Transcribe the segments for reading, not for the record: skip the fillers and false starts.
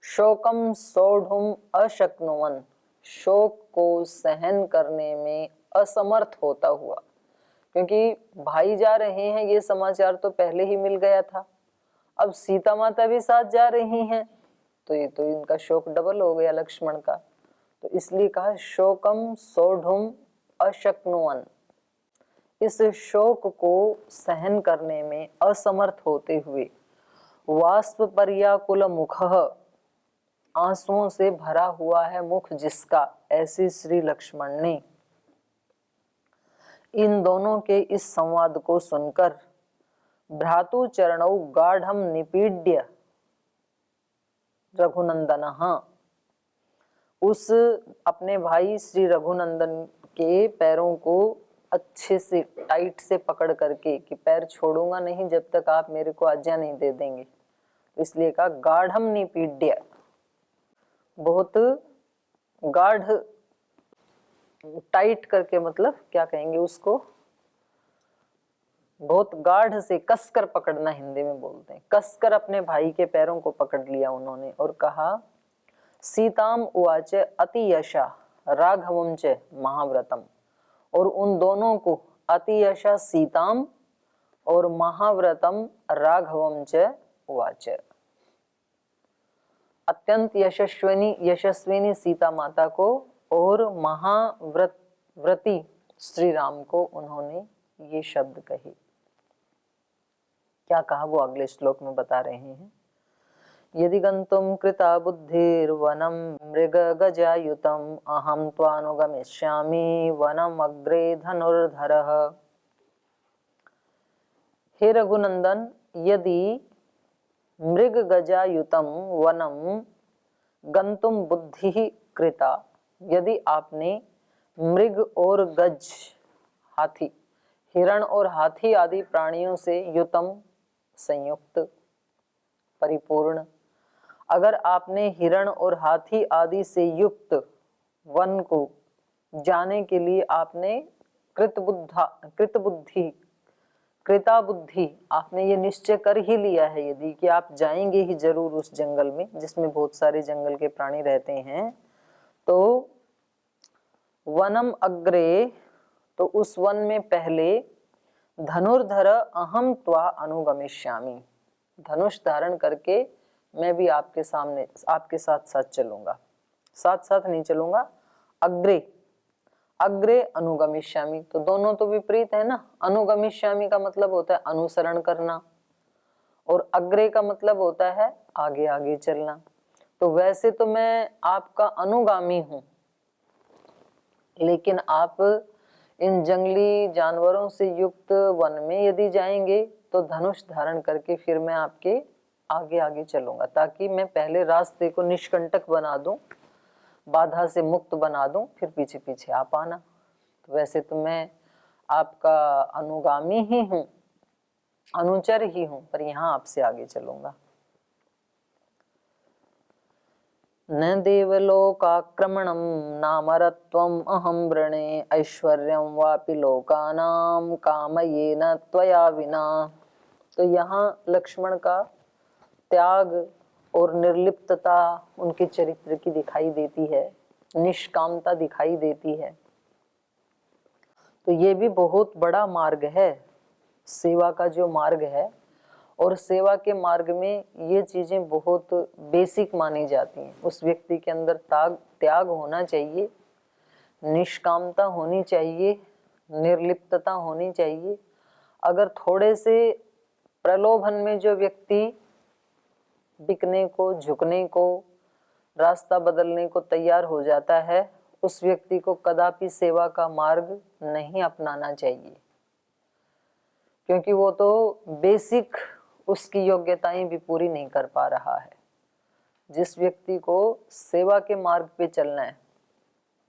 शोकम सोढ़ुम अशक्नुवन, शोक को सहन करने में असमर्थ होता हुआ। क्योंकि भाई जा रहे हैं ये समाचार तो पहले ही मिल गया था, अब सीता माता भी साथ जा रही हैं तो ये तो इनका शोक डबल हो गया लक्ष्मण का। तो इसलिए कहा शोकम सोढ़ुम अशक्नुवन, इस शोक को सहन करने में असमर्थ होते हुए वाष्प पर्याकुल मुखः, आंसुओं से भरा हुआ है मुख जिसका, ऐसे श्री लक्ष्मण ने इन दोनों के इस संवाद को सुनकर भ्रातु चरणौ गाढ़म निपीड्य रघुनंदनः, उस अपने भाई श्री रघुनंदन के पैरों को अच्छे से टाइट से पकड़ करके कि पैर छोड़ूंगा नहीं जब तक आप मेरे को आज्ञा नहीं दे देंगे, इसलिए कहा गाढ़म निपीड्य, बहुत गाढ़, टाइट करके, मतलब क्या कहेंगे उसको, बहुत गाढ़ से कसकर पकड़ना हिंदी में बोलते हैं। कसकर अपने भाई के पैरों को पकड़ लिया उन्होंने और कहा सीताम उवाच अति यशा राघवम च महाव्रतम, और उन दोनों को अति यशा सीताम और महाव्रतम राघवम च उवाच, अत्यंत यशस्विनी सीता माता को और महाव्रती श्री राम को उन्होंने ये शब्द कहे। क्या कहा वो अगले श्लोक में बता रहे हैं। यदि गंतुम कृता बुद्धिर्वनम मृग गजायुतम अहम त्वानुगमिष्यामि वनम अग्रे धनुर्धरः। हे रघुनंदन, यदि मृग गजायुतम वनम गंतुम बुद्धि कृता, यदि आपने मृग और गज हाथी, हिरण और हाथी आदि प्राणियों से युतम संयुक्त परिपूर्ण, अगर आपने हिरण और हाथी आदि से युक्त वन को जाने के लिए आपने कृता बुद्धि आपने ये निश्चय कर ही लिया है यदि कि आप जाएंगे ही जरूर उस जंगल में जिसमें बहुत सारे जंगल के प्राणी रहते हैं, तो वनम अग्रे, तो उस वन में पहले धनुर्धर अहम त्वा अनुगमिष्यामि, धनुष धारण करके मैं भी आपके सामने आपके साथ साथ चलूंगा, साथ साथ नहीं चलूंगा, अग्रे अग्रे अनुगमिष्यामि, तो दोनों तो विपरीत है ना। अनुगमिष्यामि का मतलब होता है अनुसरण करना और अग्रे का मतलब होता है आगे आगे चलना। तो वैसे तो मैं आपका अनुगामी हूं, लेकिन आप इन जंगली जानवरों से युक्त वन में यदि जाएंगे तो धनुष धारण करके फिर मैं आपके आगे आगे चलूंगा, ताकि मैं पहले रास्ते को निष्कंटक बना दूं, बाधा से मुक्त बना दूं, फिर पीछे पीछे आप आना। तो वैसे तो मैं आपका अनुगामी ही हूं, अनुचर ही हूं, पर यहाँ आपसे आगे चलूंगा। न देवलोकाक्रमणं नामरत्वम् अहं वृणे ऐश्वर्यं वापि लोकानां कामयेन त्वया विना। तो यहाँ लक्ष्मण का त्याग और निर्लिप्तता उनके चरित्र की दिखाई देती है, निष्कामता दिखाई देती है। तो ये भी बहुत बड़ा मार्ग है, सेवा का जो मार्ग है, और सेवा के मार्ग में ये चीजें बहुत बेसिक मानी जाती हैं। उस व्यक्ति के अंदर त्याग होना चाहिए, निष्कामता होनी चाहिए, निर्लिप्तता होनी चाहिए। अगर थोड़े से प्रलोभन में जो व्यक्ति बिकने को, झुकने को, रास्ता बदलने को तैयार हो जाता है, उस व्यक्ति को कदापि सेवा का मार्ग नहीं अपनाना चाहिए, क्योंकि वो तो बेसिक उसकी योग्यताएं भी पूरी नहीं कर पा रहा है। जिस व्यक्ति को सेवा के मार्ग पे चलना है,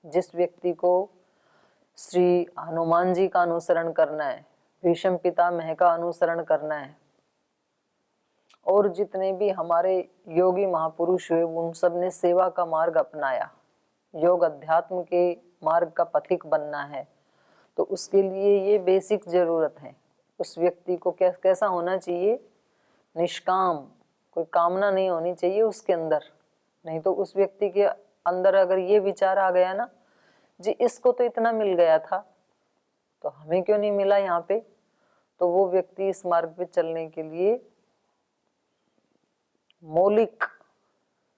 जिस व्यक्ति को श्री हनुमान जी का अनुसरण करना है, भीष्म पितामह का अनुसरण करना है, और जितने भी हमारे योगी महापुरुष हुए उन सब ने सेवा का मार्ग अपनाया, योग अध्यात्म के मार्ग का पथिक बनना है, तो उसके लिए ये बेसिक जरूरत है। उस व्यक्ति को कैसा होना चाहिए, निष्काम, कोई कामना नहीं होनी चाहिए उसके अंदर, नहीं तो उस व्यक्ति के अंदर अगर ये विचार आ गया ना, जी इसको तो इतना मिल गया था तो हमें क्यों नहीं मिला यहाँ पे, तो वो व्यक्ति इस मार्ग पे चलने के लिए मौलिक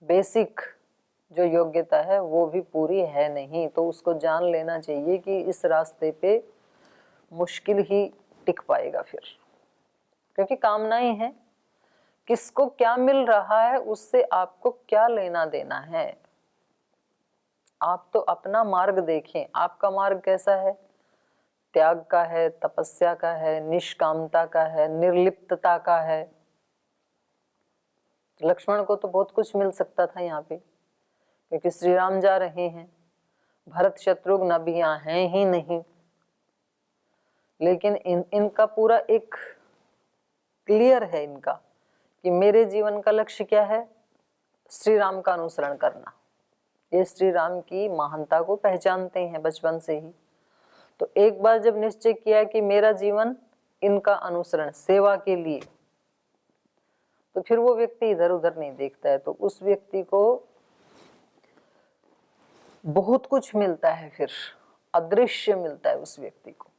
बेसिक जो योग्यता है वो भी पूरी है नहीं। तो उसको जान लेना चाहिए कि इस रास्ते पे मुश्किल ही टिक पाएगा फिर, क्योंकि कामनाएं हैं। किसको क्या मिल रहा है उससे आपको क्या लेना देना है। आप तो अपना मार्ग देखें, आपका मार्ग कैसा है, त्याग का है, तपस्या का है, निष्कामता का है, निर्लिप्तता का है। लक्ष्मण को तो बहुत कुछ मिल सकता था यहाँ पे, क्योंकि श्री राम जा रहे हैं, भरत शत्रुघ्न अभी यहाँ हैं ही नहीं, लेकिन इनका पूरा एक क्लियर है इनका कि मेरे जीवन का लक्ष्य क्या है, श्री राम का अनुसरण करना। ये श्री राम की महानता को पहचानते हैं बचपन से ही। तो एक बार जब निश्चय किया कि मेरा जीवन इनका अनुसरण सेवा के लिए, तो फिर वो व्यक्ति इधर उधर नहीं देखता है। तो उस व्यक्ति को बहुत कुछ मिलता है, फिर अदृश्य मिलता है उस व्यक्ति को।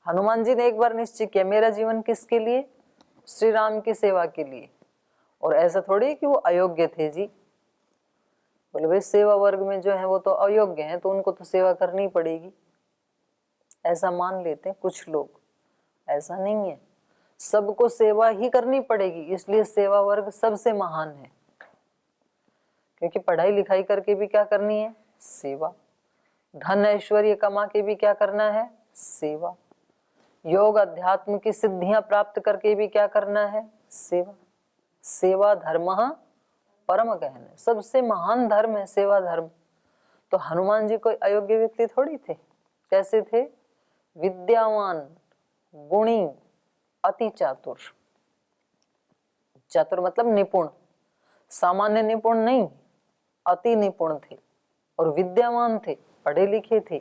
हनुमान जी ने एक बार निश्चय किया मेरा जीवन किसके लिए, श्री राम की सेवा के लिए। और ऐसा थोड़ी कि वो अयोग्य थे जी, बोले भाई सेवा वर्ग में जो है वो तो अयोग्य हैं तो उनको तो सेवा करनी पड़ेगी, ऐसा मान लेते हैं कुछ लोग। ऐसा नहीं है, सबको सेवा ही करनी पड़ेगी, इसलिए सेवा वर्ग सबसे महान है। क्योंकि पढ़ाई लिखाई करके भी क्या करनी है, सेवा। धन ऐश्वर्य कमा के भी क्या करना है, सेवा। योग अध्यात्म की सिद्धियां प्राप्त करके भी क्या करना है, सेवा। सेवा धर्म परम गहन, सबसे महान धर्म है सेवा धर्म। तो हनुमान जी कोई अयोग्य व्यक्ति थोड़ी थे। कैसे थे, विद्यावान, गुणी, अति चातुर। चातुर मतलब निपुण, सामान्य निपुण नहीं, अति निपुण थे। और विद्यावान थे, पढ़े लिखे थे,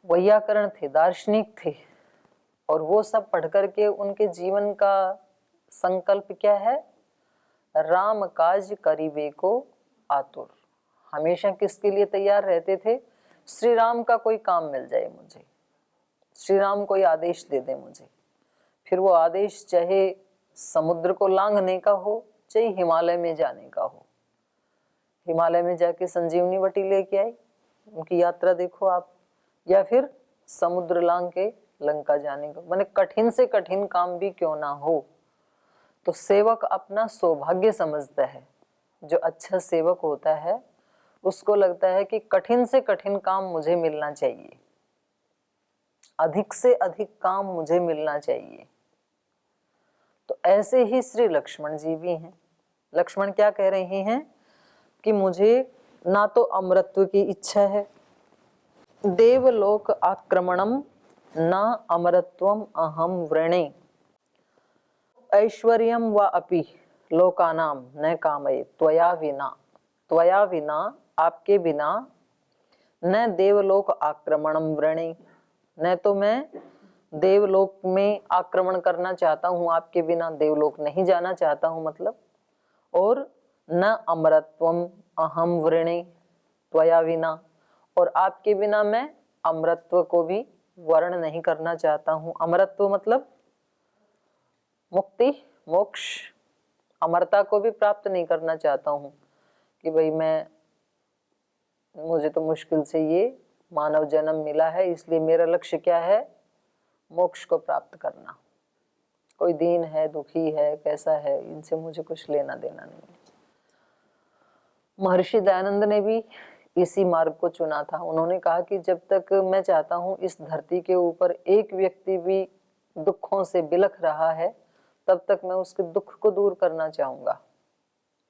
वैयाकरण थे, दार्शनिक थे। और वो सब पढ़ करके उनके जीवन का संकल्प क्या है, राम काज करीबे को आतुर। हमेशा किसके लिए तैयार रहते थे, श्री राम का कोई काम मिल जाए मुझे, श्री राम कोई आदेश दे दे मुझे। फिर वो आदेश चाहे समुद्र को लांघने का हो, चाहे हिमालय में जाने का हो। हिमालय में जाके संजीवनी वटी लेके आई, उनकी यात्रा देखो आप, या फिर समुद्र लांघ के लंका जाने का, माने कठिन से कठिन काम भी क्यों ना हो। तो सेवक अपना सौभाग्य समझता है। जो अच्छा सेवक होता है उसको लगता है कि कठिन से कठिन काम मुझे मिलना चाहिए, अधिक से अधिक काम मुझे मिलना चाहिए। तो ऐसे ही श्री लक्ष्मण जी भी हैं। लक्ष्मण क्या कह रहे हैं कि मुझे ना तो अमरत्व की इच्छा है, देवलोक आक्रमणम ना अमरत्वम अहम वृणे, ऐश्वर्यम व अपि लोकानाम न कामये त्वया विना। त्वया विना, आपके बिना, न देवलोक आक्रमणम वृणे, न तो मैं देवलोक में आक्रमण करना चाहता हूँ, आपके बिना देवलोक नहीं जाना चाहता हूँ मतलब। और न अमरत्वम अहम वृणे त्वया विना, और आपके बिना मैं अमरत्व को भी वर्ण नहीं करना चाहता हूँ। अमरत्व मतलब मुक्ति, मोक्ष, अमरता को भी प्राप्त नहीं करना चाहता हूँ कि भाई मुझे तो मुश्किल से ये मानव जन्म मिला है, इसलिए मेरा लक्ष्य क्या है, मोक्ष को प्राप्त करना। कोई दीन है, दुखी है, कैसा है, इनसे मुझे कुछ लेना देना नहीं है। महर्षि दयानंद ने भी इसी मार्ग को चुना था। उन्होंने कहा कि जब तक मैं चाहता हूँ इस धरती के ऊपर एक व्यक्ति भी दुखों से बिलख रहा है, तब तक मैं उसके दुख को दूर करना चाहूंगा,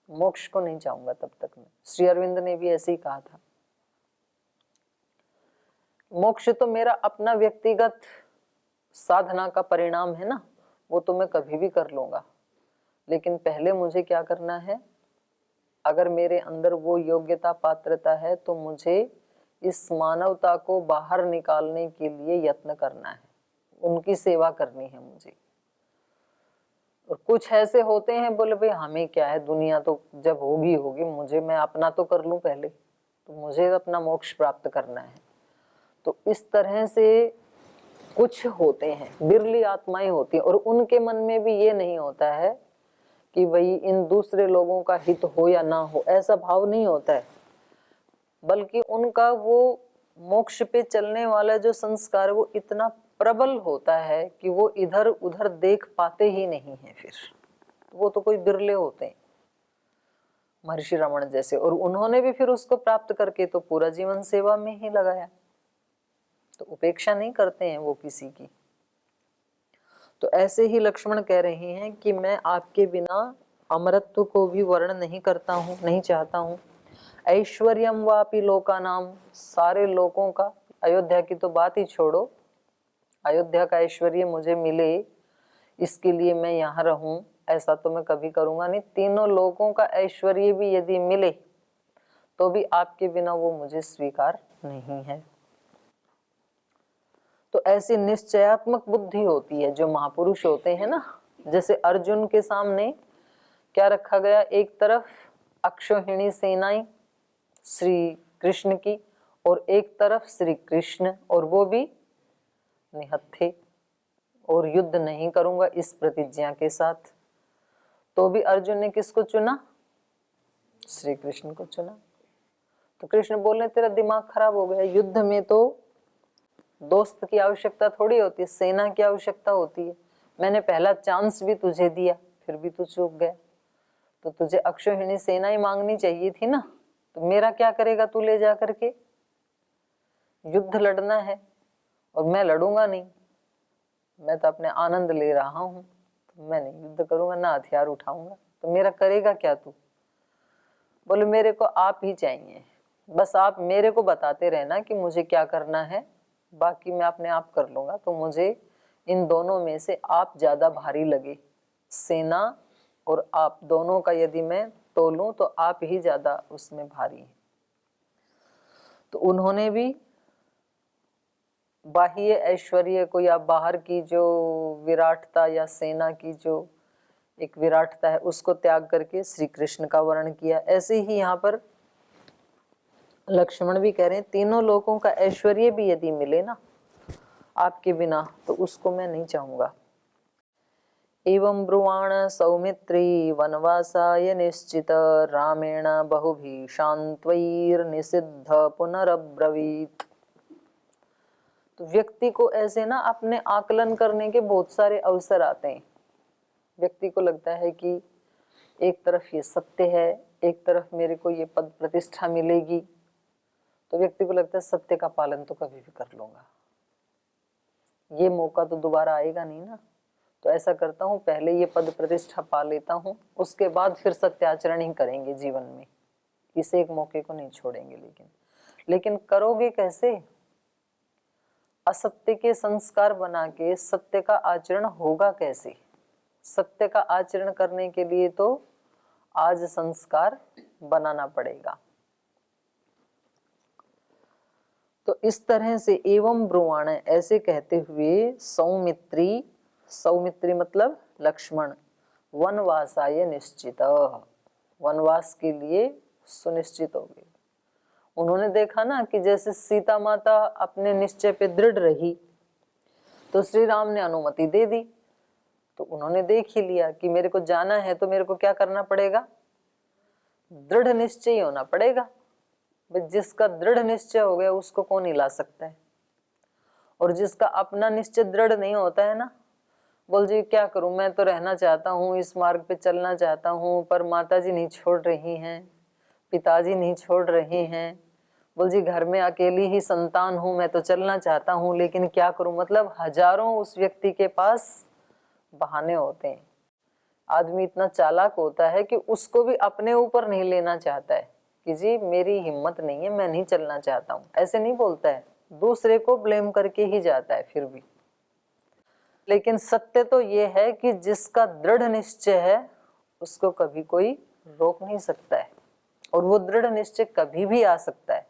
मोक्ष को नहीं चाहूंगा तब तक मैं। श्री अरविंद ने भी ऐसे ही कहा था, मोक्ष तो मेरा अपना व्यक्तिगत साधना का परिणाम है ना, वो तो मैं कभी भी कर लूंगा, लेकिन पहले मुझे क्या करना है, अगर मेरे अंदर वो योग्यता पात्रता है तो मुझे इस मानवता को बाहर निकालने के लिए यत्न करना है, उनकी सेवा करनी है मुझे। और कुछ ऐसे होते हैं बोले भाई हमें क्या है, दुनिया तो जब होगी होगी, मुझे, मैं अपना तो कर लूं पहले, तो मुझे अपना मोक्ष प्राप्त करना है। तो इस तरह से कुछ होते हैं, बिरली आत्माएं होती हैं, और उनके मन में भी ये नहीं होता है कि भाई इन दूसरे लोगों का हित हो या ना हो, ऐसा भाव नहीं होता है, बल्कि उनका वो मोक्ष पे चलने वाला जो संस्कार वो इतना प्रबल होता है कि वो इधर उधर देख पाते ही नहीं है। फिर वो तो कोई बिरले होते हैं, महर्षि रमण जैसे, और उन्होंने भी फिर उसको प्राप्त करके तो पूरा जीवन सेवा में ही लगाया, तो उपेक्षा नहीं करते हैं वो किसी की। तो ऐसे ही लक्ष्मण कह रहे हैं कि मैं आपके बिना अमरत्व को भी वर्ण नहीं करता हूँ, नहीं चाहता हूँ। ऐश्वर्यम वापि लोकानाम, सारे लोगों का, अयोध्या की तो बात ही छोड़ो, अयोध्या का ऐश्वर्य मुझे मिले इसके लिए मैं यहाँ रहूं, ऐसा तो मैं कभी करूंगा नहीं। तीनों लोगों का ऐश्वर्य भी यदि मिले तो भी आपके बिना वो मुझे स्वीकार नहीं है। तो ऐसी निश्चयात्मक बुद्धि होती है जो महापुरुष होते हैं ना। जैसे अर्जुन के सामने क्या रखा गया, एक तरफ अक्षौहिणी सेनाएं श्री कृष्ण की, और एक तरफ श्री कृष्ण, और वो भी निहत्थे, और युद्ध नहीं करूंगा इस प्रतिज्ञा के साथ। तो भी अर्जुन ने किसको चुना, श्री कृष्ण को चुना। तो कृष्ण बोले तेरा दिमाग खराब हो गया, युद्ध में तो दोस्त की आवश्यकता थोड़ी होती है, सेना की आवश्यकता होती है। मैंने पहला चांस भी तुझे दिया, फिर भी तू चूक गया, तो तुझे अक्षौहिणी सेना ही मांगनी चाहिए थी ना। तो मेरा क्या करेगा तू ले जा करके, युद्ध लड़ना है और मैं लड़ूंगा नहीं, मैं तो अपने आनंद ले रहा हूं, तो मैं नहीं युद्ध करूंगा, ना हथियार उठाऊंगा, तो मेरा करेगा क्या तू। बोले मेरे को आप ही चाहिए, बस आप मेरे को बताते रहना कि मुझे क्या करना है, बाकी मैं अपने आप कर लूंगा। तो मुझे इन दोनों में से आप ज्यादा भारी लगे, सेना और आप दोनों का यदि मैं तोलूं तो आप ही ज्यादा उसमें भारी है। तो उन्होंने भी बाह्य ऐश्वर्य को या बाहर की जो विराटता या सेना की जो एक विराटता है उसको त्याग करके श्री कृष्ण का वर्ण किया। ऐसे ही यहाँ पर लक्ष्मण भी कह रहे हैं तीनों लोगों का ऐश्वर्य भी यदि मिले ना आपके बिना, तो उसको मैं नहीं चाहूंगा। एवं ब्रुवाण सौमित्री वनवासाय निश्चित रामेण बहुभी शांत्वैर्निषिद्ध पुनरब्रवीत। तो व्यक्ति को ऐसे ना अपने आकलन करने के बहुत सारे अवसर आते हैं। व्यक्ति को लगता है कि एक तरफ ये सत्य है, एक तरफ मेरे को ये पद प्रतिष्ठा मिलेगी, तो व्यक्ति को लगता है सत्य का पालन तो कभी भी कर लूंगा, ये मौका तो दोबारा आएगा नहीं ना, तो ऐसा करता हूँ पहले ये पद प्रतिष्ठा पा लेता हूँ, उसके बाद फिर सत्याचरण ही करेंगे जीवन में, इस एक मौके को नहीं छोड़ेंगे। लेकिन करोगे कैसे, असत्य के संस्कार बना के सत्य का आचरण होगा कैसे। सत्य का आचरण करने के लिए तो आज संस्कार बनाना पड़ेगा। तो इस तरह से एवं ब्रुवाण ऐसे कहते हुए सौमित्री, सौमित्री मतलब लक्ष्मण, वनवासाय निश्चित, वनवास के लिए सुनिश्चित हो गए। उन्होंने देखा ना कि जैसे सीता माता अपने निश्चय पे दृढ़ रही तो श्री राम ने अनुमति दे दी। तो उन्होंने देख ही लिया कि मेरे को जाना है तो मेरे को क्या करना पड़ेगा, दृढ़ निश्चय होना पड़ेगा। जिसका दृढ़ निश्चय हो गया उसको कौन हिला सकता है, और जिसका अपना निश्चय दृढ़ नहीं होता है ना, बोल जी क्या करूं, मैं तो रहना चाहता हूँ, इस मार्ग पे चलना चाहता हूँ, पर माताजी नहीं छोड़ रही हैं, पिताजी नहीं छोड़ रहे हैं, बोल जी घर में अकेली ही संतान हूं, मैं तो चलना चाहता हूं लेकिन क्या करूं। मतलब हजारों उस व्यक्ति के पास बहाने होते हैं। आदमी इतना चालाक होता है कि उसको भी अपने ऊपर नहीं लेना चाहता है कि जी मेरी हिम्मत नहीं है, मैं नहीं चलना चाहता हूं, ऐसे नहीं बोलता है, दूसरे को ब्लेम करके ही जाता है फिर भी। लेकिन सत्य तो ये है कि जिसका दृढ़ निश्चय है उसको कभी कोई रोक नहीं सकता है, और वो दृढ़ निश्चय कभी भी आ सकता है।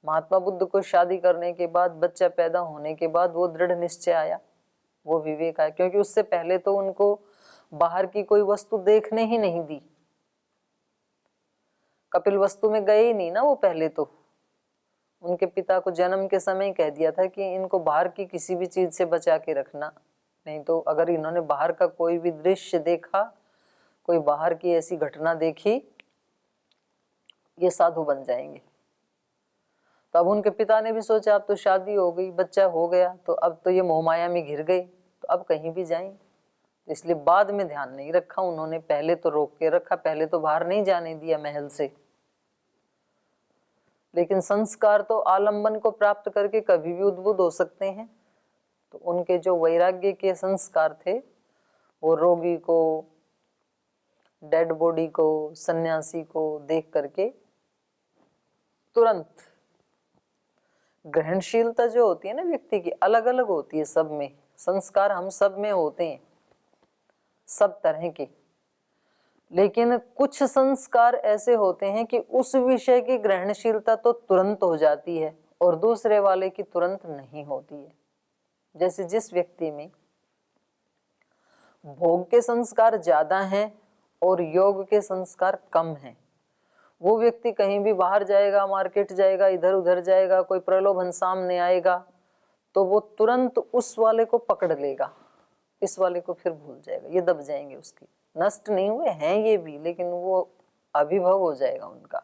महात्मा बुद्ध को शादी करने के बाद, बच्चा पैदा होने के बाद वो दृढ़ निश्चय आया, वो विवेक आया, क्योंकि उससे पहले तो उनको बाहर की कोई वस्तु देखने ही नहीं दी। कपिल वस्तु में गए ही नहीं ना वो। पहले तो उनके पिता को जन्म के समय ही कह दिया था कि इनको बाहर की किसी भी चीज से बचा के रखना, नहीं तो अगर इन्होंने बाहर का कोई भी दृश्य देखा, कोई बाहर की ऐसी घटना देखी, ये साधु बन जाएंगे। तो अब उनके पिता ने भी सोचा अब तो शादी हो गई, बच्चा हो गया, तो अब तो ये मोहमाया में घिर गए, तो अब कहीं भी जाएं। तो इसलिए बाद में ध्यान नहीं रखा उन्होंने, पहले तो रोक के रखा, पहले तो बाहर नहीं जाने दिया महल से। लेकिन संस्कार तो आलंबन को प्राप्त करके कभी भी उद्बुद्ध हो सकते हैं। तो उनके जो वैराग्य के संस्कार थे, वो रोगी को, डेड बॉडी को, सन्यासी को देख करके तुरंत ग्रहणशीलता जो होती है ना व्यक्ति की, अलग अलग होती है सब में। संस्कार हम सब में होते हैं, सब तरह के। लेकिन कुछ संस्कार ऐसे होते हैं कि उस विषय की ग्रहणशीलता तो तुरंत हो जाती है और दूसरे वाले की तुरंत नहीं होती है। जैसे जिस व्यक्ति में भोग के संस्कार ज्यादा हैं और योग के संस्कार कम हैं, वो व्यक्ति कहीं भी बाहर जाएगा, मार्केट जाएगा, इधर उधर जाएगा, कोई प्रलोभन सामने आएगा तो वो तुरंत उस वाले को पकड़ लेगा, इस वाले को फिर भूल जाएगा। ये दब जाएंगे उसकी। नष्ट नहीं हुए हैं ये भी, लेकिन वो अभिभव हो जाएगा उनका।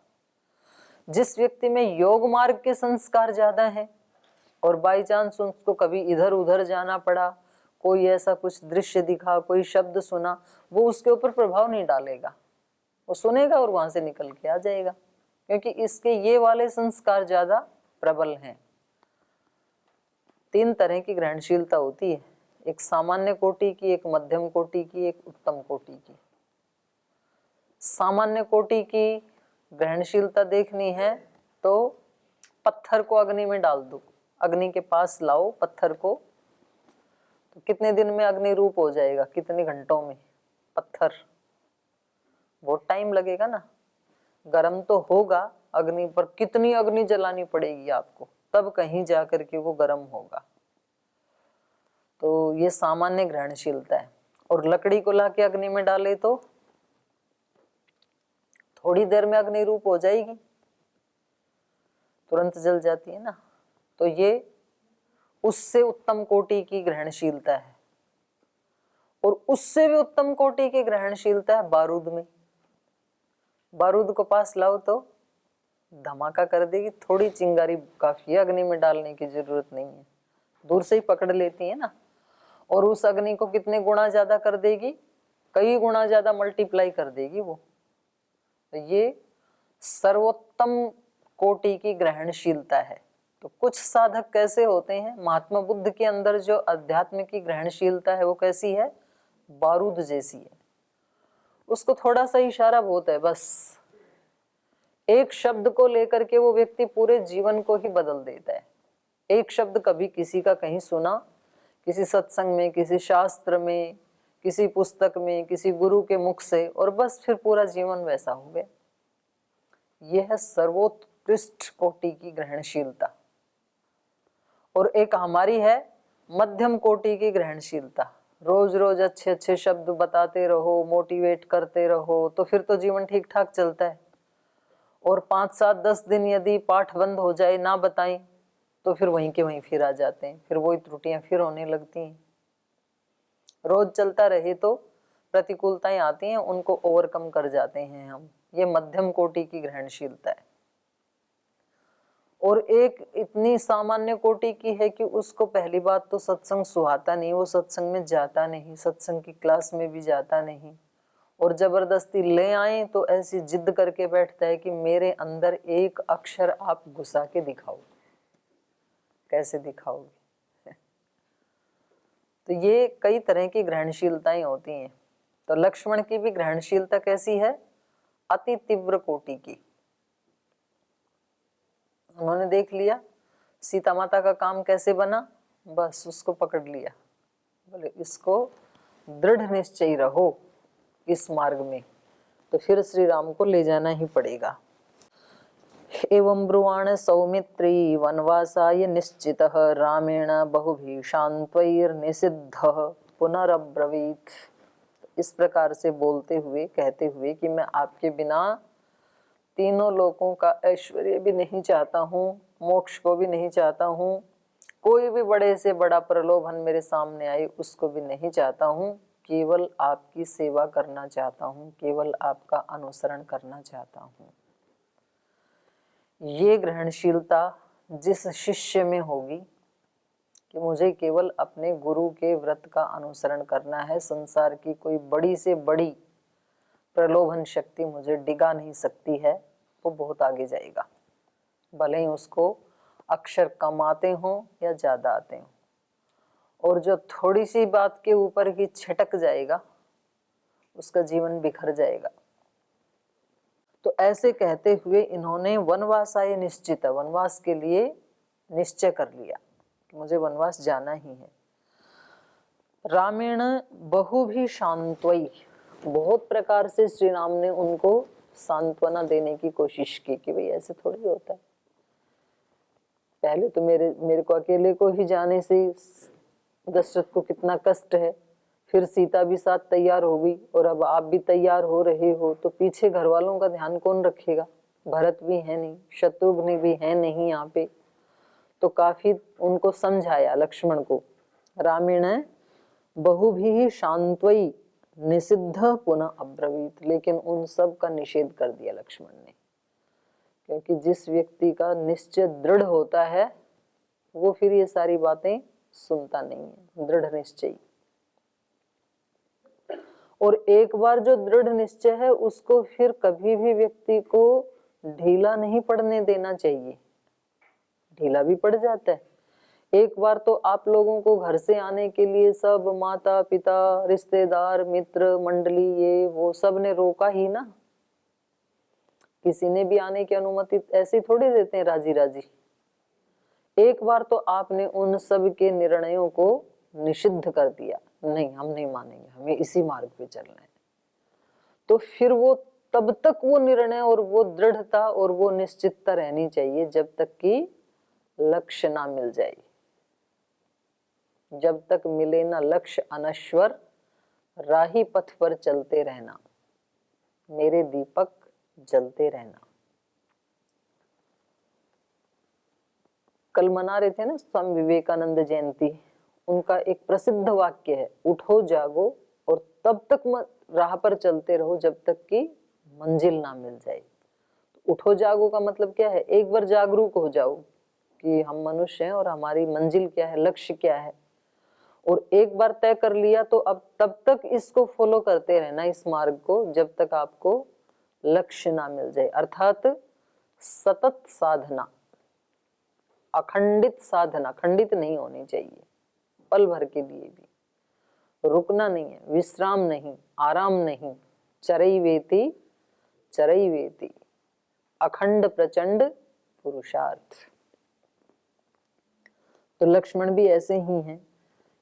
जिस व्यक्ति में योग मार्ग के संस्कार ज्यादा हैं और बाई चांस उसको कभी इधर उधर जाना पड़ा, कोई ऐसा कुछ दृश्य दिखा, कोई शब्द सुना, वो उसके ऊपर प्रभाव नहीं डालेगा। वो सुनेगा और वहां से निकल के आ जाएगा, क्योंकि इसके ये वाले संस्कार ज्यादा प्रबल हैं। 3 तरह की ग्रहणशीलता होती है, एक सामान्य कोटि की, एक मध्यम कोटि की, एक उत्तम कोटि की। सामान्य कोटि की ग्रहणशीलता देखनी है तो पत्थर को अग्नि में डाल दो, अग्नि के पास लाओ पत्थर को, तो कितने दिन में अग्नि रूप हो जाएगा, कितने घंटों में? पत्थर बहुत टाइम लगेगा ना। गर्म तो होगा अग्नि पर, कितनी अग्नि जलानी पड़ेगी आपको, तब कहीं जाकर के वो गर्म होगा। तो ये सामान्य ग्रहणशीलता है। और लकड़ी को लाके अग्नि में डाले तो थोड़ी देर में अग्नि रूप हो जाएगी, तुरंत जल जाती है ना। तो ये उससे उत्तम कोटि की ग्रहणशीलता है। और उससे भी उत्तम कोटि की ग्रहणशीलता है बारूद में। बारूद को पास लाओ तो धमाका कर देगी, थोड़ी चिंगारी काफी है, अग्नि में डालने की जरूरत नहीं है, दूर से ही पकड़ लेती है ना। और उस अग्नि को कितने गुना ज्यादा कर देगी, कई गुना ज्यादा मल्टीप्लाई कर देगी वो। तो ये सर्वोत्तम कोटि की ग्रहणशीलता है। तो कुछ साधक कैसे होते हैं, महात्मा बुद्ध के अंदर जो अध्यात्म की ग्रहणशीलता है वो कैसी है, बारूद जैसी है। उसको थोड़ा सा इशारा बहुत है, बस एक शब्द को लेकर के वो व्यक्ति पूरे जीवन को ही बदल देता है। एक शब्द कभी किसी का कहीं सुना, किसी सत्संग में, किसी शास्त्र में, किसी पुस्तक में, किसी गुरु के मुख से, और बस फिर पूरा जीवन वैसा हो गया। यह है सर्वोत्कृष्ट कोटि की ग्रहणशीलता। और एक हमारी है मध्यम कोटि की ग्रहणशीलता। रोज रोज अच्छे अच्छे शब्द बताते रहो, मोटिवेट करते रहो, तो फिर तो जीवन ठीक ठाक चलता है। और 5, 7, 10 दिन यदि पाठ बंद हो जाए, ना बताएं, तो फिर वहीं के वहीं फिर आ जाते हैं, फिर वही त्रुटियां फिर होने लगती हैं। रोज चलता रहे तो प्रतिकूलताएं आती हैं, उनको ओवरकम कर जाते हैं हम। ये मध्यम कोटि की ग्रहणशीलता है। और एक इतनी सामान्य कोटि की है कि उसको पहली बात तो सत्संग सुहाता नहीं, वो सत्संग में जाता नहीं, सत्संग की क्लास में भी जाता नहीं, और जबरदस्ती ले आए तो ऐसी जिद करके बैठता है कि मेरे अंदर एक अक्षर आप घुसा के दिखाओ। कैसे दिखाओगे? तो ये कई तरह की ग्रहणशीलताएं होती हैं। तो लक्ष्मण की भी ग्रहणशीलता कैसी है, अति तीव्र कोटि की। उन्होंने देख लिया सीता माता का काम कैसे बना, बस उसको पकड़ लिया, बोले इसको दृढ़ निश्चयी रहो इस मार्ग में, तो फिर श्री राम को ले जाना ही पड़ेगा। एवं ब्रुवाण सौमित्री वनवासाय निश्चितः रामेण बहुभिः शान्त्वैर्निषिद्धः पुनरब्रवीत्। इस प्रकार से बोलते हुए कहते हुए कि मैं आपके बिना तीनों लोकों का ऐश्वर्य भी नहीं चाहता हूँ, मोक्ष को भी नहीं चाहता हूँ, कोई भी बड़े से बड़ा प्रलोभन मेरे सामने आए उसको भी नहीं चाहता हूँ, केवल आपकी सेवा करना चाहता हूँ, केवल आपका अनुसरण करना चाहता हूँ। ये ग्रहणशीलता जिस शिष्य में होगी कि मुझे केवल अपने गुरु के व्रत का अनुसरण करना है, संसार की कोई बड़ी से बड़ी प्रलोभन शक्ति मुझे डिगा नहीं सकती है, वो बहुत आगे जाएगा, भले ही उसको अक्षर कम आते हों या ज्यादा आते हों। और जो थोड़ी सी बात के ऊपर ही छिटक जाएगा उसका जीवन बिखर जाएगा। तो ऐसे कहते हुए इन्होंने वनवासाय निश्चित, वनवास के लिए निश्चय कर लिया कि मुझे वनवास जाना ही है। रामेण बहु भी शांत्वई, बहुत प्रकार से श्री राम ने उनको सांत्वना देने की कोशिश की कि भाई ऐसे थोड़ी होता है, पहले तो मेरे को अकेले को ही जाने से दशरथ को कितना कष्ट है, फिर सीता भी साथ तैयार हो गई और अब आप भी तैयार हो रहे हो, तो पीछे घर वालों का ध्यान कौन रखेगा? भरत भी है नहीं, शत्रुघ्न भी है नहीं यहाँ पे। तो काफी उनको समझाया लक्ष्मण को। रामेण बहु भी शांत्वई निषिद्ध पुनः अब्रवीत, लेकिन उन सब का निषेध कर दिया लक्ष्मण ने, क्योंकि जिस व्यक्ति का निश्चय दृढ़ होता है वो फिर ये सारी बातें सुनता नहीं है, दृढ़ निश्चय। और एक बार जो दृढ़ निश्चय है उसको फिर कभी भी व्यक्ति को ढीला नहीं पड़ने देना चाहिए, ढीला भी पड़ जाता है। एक बार तो आप लोगों को घर से आने के लिए सब माता पिता रिश्तेदार मित्र मंडली ये वो सब ने रोका ही ना, किसी ने भी आने की अनुमति ऐसी थोड़ी देते हैं राजी राजी। एक बार तो आपने उन सब के निर्णयों को निषिद्ध कर दिया, नहीं हम नहीं मानेंगे, हमें इसी मार्ग पे चलना है। तो फिर वो तब तक वो निर्णय और वो दृढ़ता और वो निश्चितता रहनी चाहिए जब तक कि लक्ष्य ना मिल जाए। जब तक मिले ना लक्ष्य अनश्वर, राही पथ पर चलते रहना, मेरे दीपक जलते रहना। कल मना रहे थे ना स्वामी विवेकानंद जयंती, उनका एक प्रसिद्ध वाक्य है, उठो जागो और तब तक राह पर चलते रहो जब तक कि मंजिल ना मिल जाए। तो उठो जागो का मतलब क्या है? एक बार जागरूक हो जाओ कि हम मनुष्य हैं और हमारी मंजिल क्या है, लक्ष्य क्या है, और एक बार तय कर लिया तो अब तब तक इसको फॉलो करते रहना, इस मार्ग को, जब तक आपको लक्ष्य ना मिल जाए। अर्थात सतत साधना, अखंडित साधना, खंडित नहीं होनी चाहिए, पल भर के लिए भी रुकना नहीं है, विश्राम नहीं, आराम नहीं, चरैवेति चरैवेति, अखंड प्रचंड पुरुषार्थ। तो लक्ष्मण भी ऐसे ही हैं,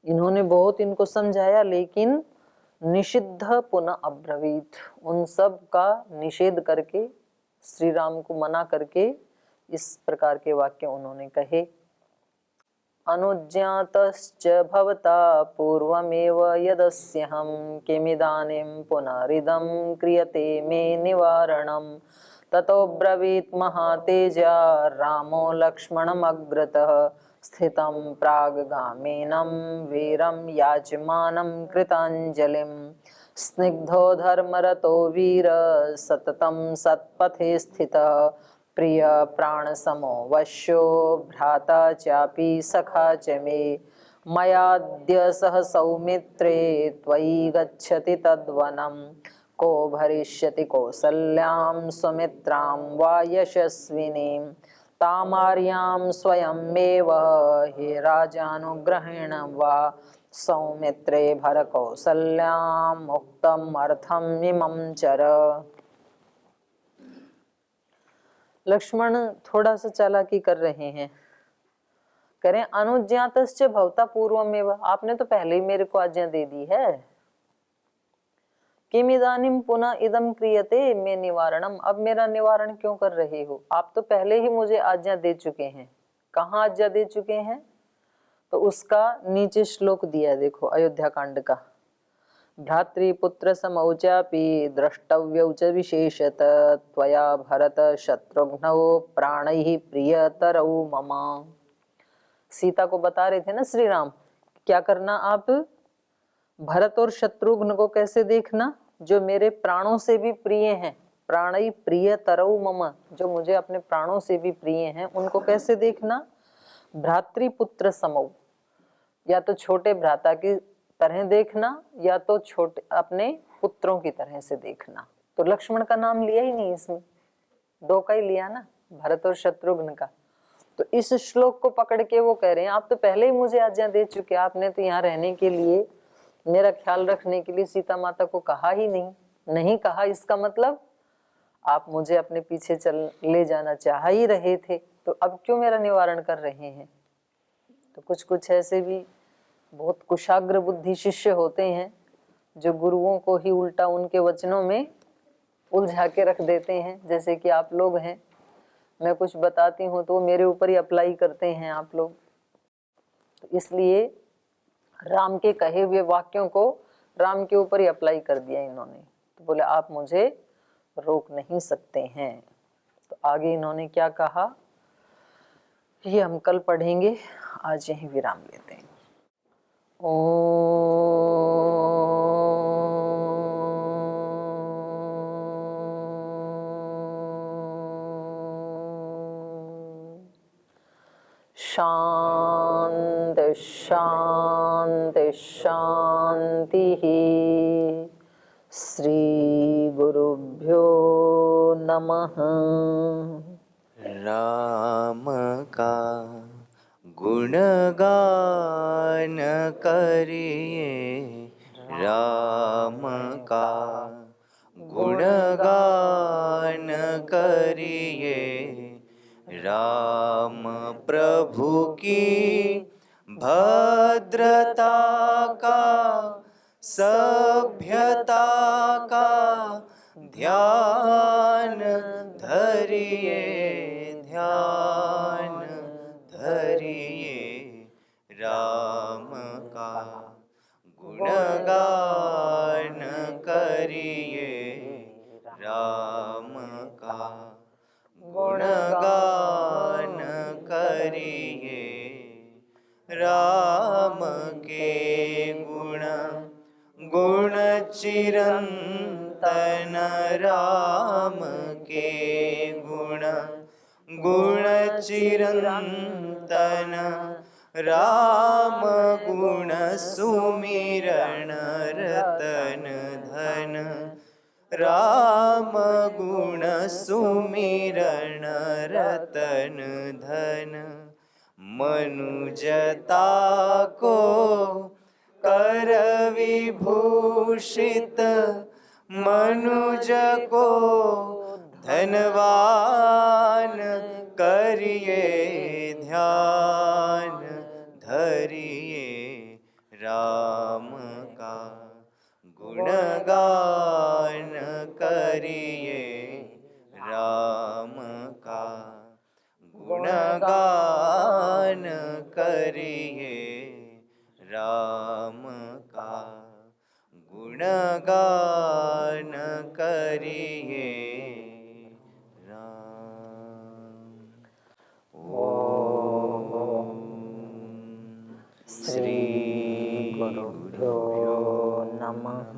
इन्होंने बहुत इनको समझाया लेकिन निषिद्ध पुनः अब्रवीत, उन सब का निषेध करके श्री राम को मना करके इस प्रकार के वाक्य उन्होंने कहे। अनुज्ञातश्च भवता पूर्वमेव यदस्यहं किमिदानीं पुनरिदं क्रियते मे निवारणं, ततो ब्रवीत् महातेजा रामो लक्ष्मणमग्रतः स्थितं प्राग्गामिनं वीरं याचमानं कृताञ्जलिं, स्निग्धो धर्मरतो वीर सततं सत्पथे स्थितः, प्रिय प्राण समो वश्यो भ्राता चापि सखा च मे, मयाद्य सह सौमित्रे त्वयि गच्छति तद्वनं, को भरिष्यति कौसल्यां सुमित्रां वा यशस्विनीं, तामार्यां स्वयमेव हे राजानुग्रहेण वा, सौमित्रे भर कौसल्यां मुक्तम् अर्थम् इमं चर। लक्ष्मण थोड़ा सा चालाकी कर रहे हैं, करें अनुज्ञातश्च भवता पूर्वमेव, आपने तो पहले ही मेरे को आज्ञा दे दी है, किम इदानीं पुनः इदम क्रियते मे निवारणम, अब मेरा निवारण क्यों कर रहे हो? आप तो पहले ही मुझे आज्ञा दे चुके हैं। कहाँ आज्ञा दे चुके हैं? तो उसका नीचे श्लोक दिया है, देखो अयोध्या कांड का। भ्रातृपुत्र समौ चापि द्रष्टव्यौ च विशेषत त्वया भरत शत्रुघ्नौ प्राणैः प्रियतरौ मम। सीता को बता रहे थे ना श्री राम, क्या करना आप, भरत और शत्रुघ्न को कैसे देखना, जो मेरे प्राणों से भी प्रिय हैं, प्राणई प्रियतरौ मम, जो मुझे अपने प्राणों से भी प्रिय हैं, उनको कैसे देखना, भ्रातृपुत्र समौ, या तो छोटे भ्राता की तरह देखना या तो छोटे अपने पुत्रों की तरह से देखना। तो लक्ष्मण का नाम लिया ही नहीं इसमें, दो का ही लिया ना, भरत और शत्रुघ्न का। तो इस श्लोक को पकड़ के वो कह रहे हैं आप तो पहले ही मुझे आज्ञा दे चुके, आपने तो यहाँ रहने के लिए, मेरा ख्याल रखने के लिए सीता माता को कहा ही नहीं। नहीं कहा इसका मतलब आप मुझे अपने पीछे चल ले जाना चाह ही रहे थे, तो अब क्यों मेरा निवारण कर रहे हैं। तो कुछ कुछ ऐसे भी बहुत कुशाग्र बुद्धि शिष्य होते हैं जो गुरुओं को ही उल्टा उनके वचनों में उलझा के रख देते हैं। जैसे कि आप लोग हैं, मैं कुछ बताती हूँ तो मेरे ऊपर ही अप्लाई करते हैं आप लोग। तो इसलिए राम के कहे हुए वाक्यों को राम के ऊपर ही अप्लाई कर दिया इन्होंने। तो बोले आप मुझे रोक नहीं सकते हैं। तो आगे इन्होंने क्या कहा ये हम कल पढ़ेंगे, आज यहीं विराम लेते हैं। शांति शांति शांति। श्री गुरुभ्यो नमः। राम का गुणगान करिए, राम का गुणगान करिए, राम प्रभु की भद्रता का, सभ्यता का ध्यान धरिए, ध्यान धरिए, राम का गुणगान करिए, राम का गुणगान करिए, राम के गुण चिरंतन, राम के गुण चिरंतन, राम गुण सुमिरन रतन धन, राम गुण सुमिरन रतन धन, मनुजता को कर विभूषित, मनुज को धनवान करिए, ध्यान धरिए, राम का गुणगान करिए, राम का गुणगान करिए, राम का गुणगान करिए, राम। ओम श्री गुरुभ्यो नमः।